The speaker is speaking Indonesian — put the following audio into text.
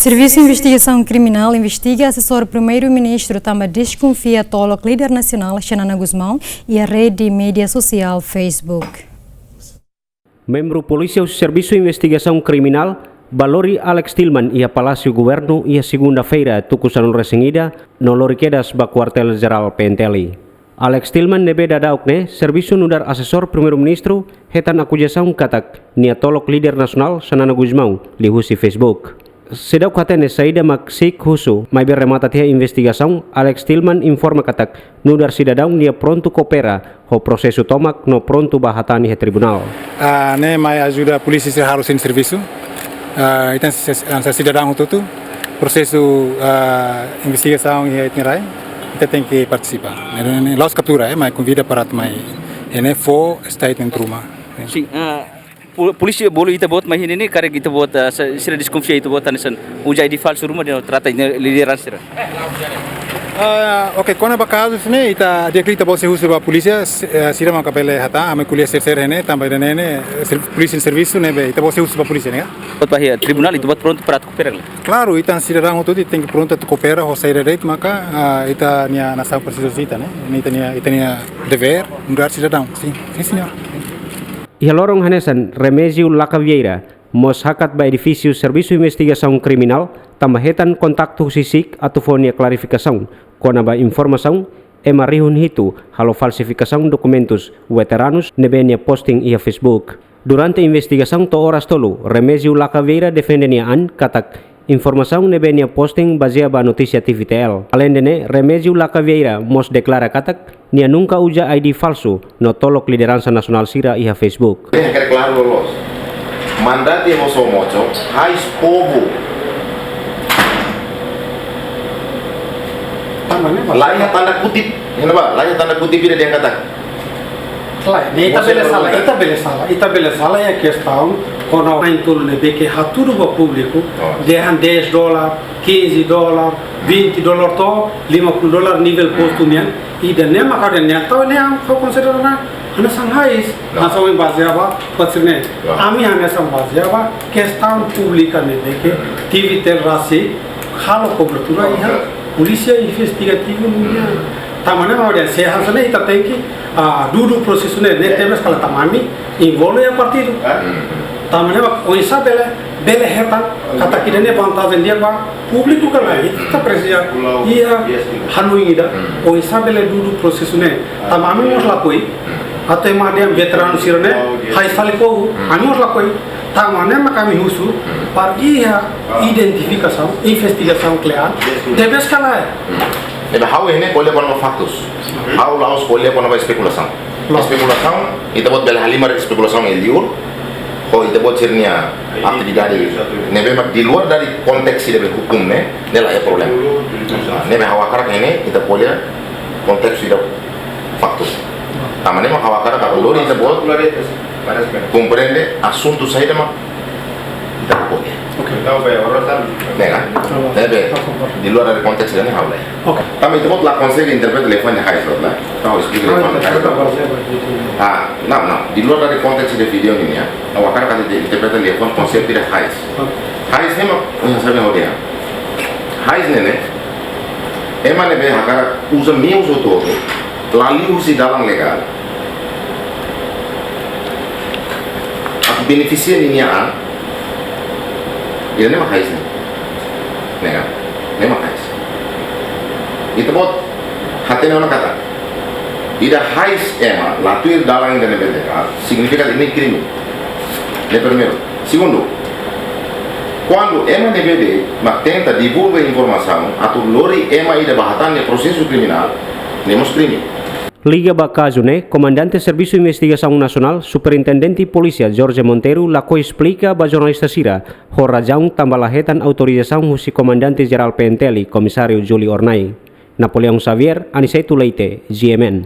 Serviço de Investigação Criminal investiga assessor primeiro-ministro também desconfia tolok líder nacional Xanana Gusmão e a rede de mídia social Facebook. Membro Polícia Serviço de Investigação Criminal Balori Alex Tillman ia Palácio Governo ia segunda-feira tukusan resengida no lorikedas ba Quartel Geral PNTL. Alex Tillman nebe dadaukne Serviço nudar assessor primeiro-ministro hetan akujasaun katak nia tolok líder nasional Xanana Gusmão lihusi Facebook. Sedau katene saída maksik husu mai beremata tia investigação Alex Tillman informa katak nudar sidadau nia pronto coopera ho processo tomak no pronto bahatani he tribunal. Ne mai ajuda polisi harus in serviço. Então se cidadão tudo processo investigação e etnirai kita tem que participar. Laos captura mai convida para mai ene for statement rumah. Sim, polisi boleh kita buat mahin ini karena kita buat sila desconfia itu buat tanisan ujai di falso rumah dia trata lideran sira. Oke, quando é caso né, ita dia kita boleh usa a polícia sira maka pele hata ame kuliah ser hene tambah dene polisi serviço né, ita boleh usa a polícia né. Buat bahia tribunal itu buat pronto para cooperar. Claro, ita cidadão tudo tem que pronto para cooperar ho sair direito maka ita nia nação precisa cita né. Ita nia dever mudar cidadão. Sim, senhor. Ia lorong hanesan Remezio Lacavieira mos hakat ba edifício Serviço de Investigação Criminal tambahetan kontaktu sisik atau fonia klarifikasang kona ba informação emarihun hitu halo falsificação documentos veteranos nebenia posting ia Facebook. Durante investigação to horas tolu Remezio Lacavieira defendenia an katak informação nebenia posting baseada ba notícia TVTL. Além dene Remezio Lacavieira mos deklara katak nia nunca uja ID falso no tolok liderança nasional sira iha Facebook. Quer claro los. Mandate vos mocho, hais povo. Layak tanda kutip, kenapa? Layak tanda kutip dia kata. Ita bela sala ya questão quando em tudo ne que haturo ba público dehan $10, $15, $20 to $50 nível posto nian e de nema kada nian to ne am ko consider na ana sanghais na so em baseava patsne ami ana sam baseava questão pública ne que TV tel rasi halo cobertura iha polícia investigativa mundial tamane mau dia sehan sana ita tem que dulu prosesnya netebes kalau tamami involve a partido tamane o isa bele hetan kata kidane vantagen dia ba público kala ita precisa ia hanuinda o isa bele dulu prosesnya tamami mos lapoi atau madem veteran sirne high saliko ami mos lapoi tamane kami husu par ia identificação investigação clear debes kala Eba hau ini boleh pun faktus, hau laos boleh pun spekulasi. Spekulasi itu buat bela halimar spekulasi eliur, ho itu buat cernia aktivitas nebe mak di luar dari konteks dari hukum ne, nela ya problem. Nebe hawa karak ini itu boleh konteks itu faktus. Tamane mak hawa karak kalau lori itu buat comprende asunto saya mak itu boleh. Nega, nebe di luar dari konteks ini hau lah. Kami itu la consegue interpret telefon yang high lah. Tahu speaker telefon di luar dari konteks di video ini ya. Awak kan interpret telefon konsep tidak high. High ini mah yang saya mau dia. High ini emang nebe hakar usa news itu lalu usi dalam legal. Aku benefician ini ya. Ini mah high ini. Nega, ini mah high. Itu buat hati orang kata tidak hais ema latuir dalang dan legal significa ini crime de primeiro segundo quando ema nebede mak tenta divulga informação atau lori ema ida bahatan de processo criminal nemos crime. Liga Bacazune, Comandante Serviço de Investigação Nacional, Superintendente Polícia Jorge Monteiro, lako explica ba jornalista sira, horajang tambalahetan autorização husi Comandante Geral PNTL, Komisario Juli Ornai. Napoleão Xavier, Aniceto Leite, GMN.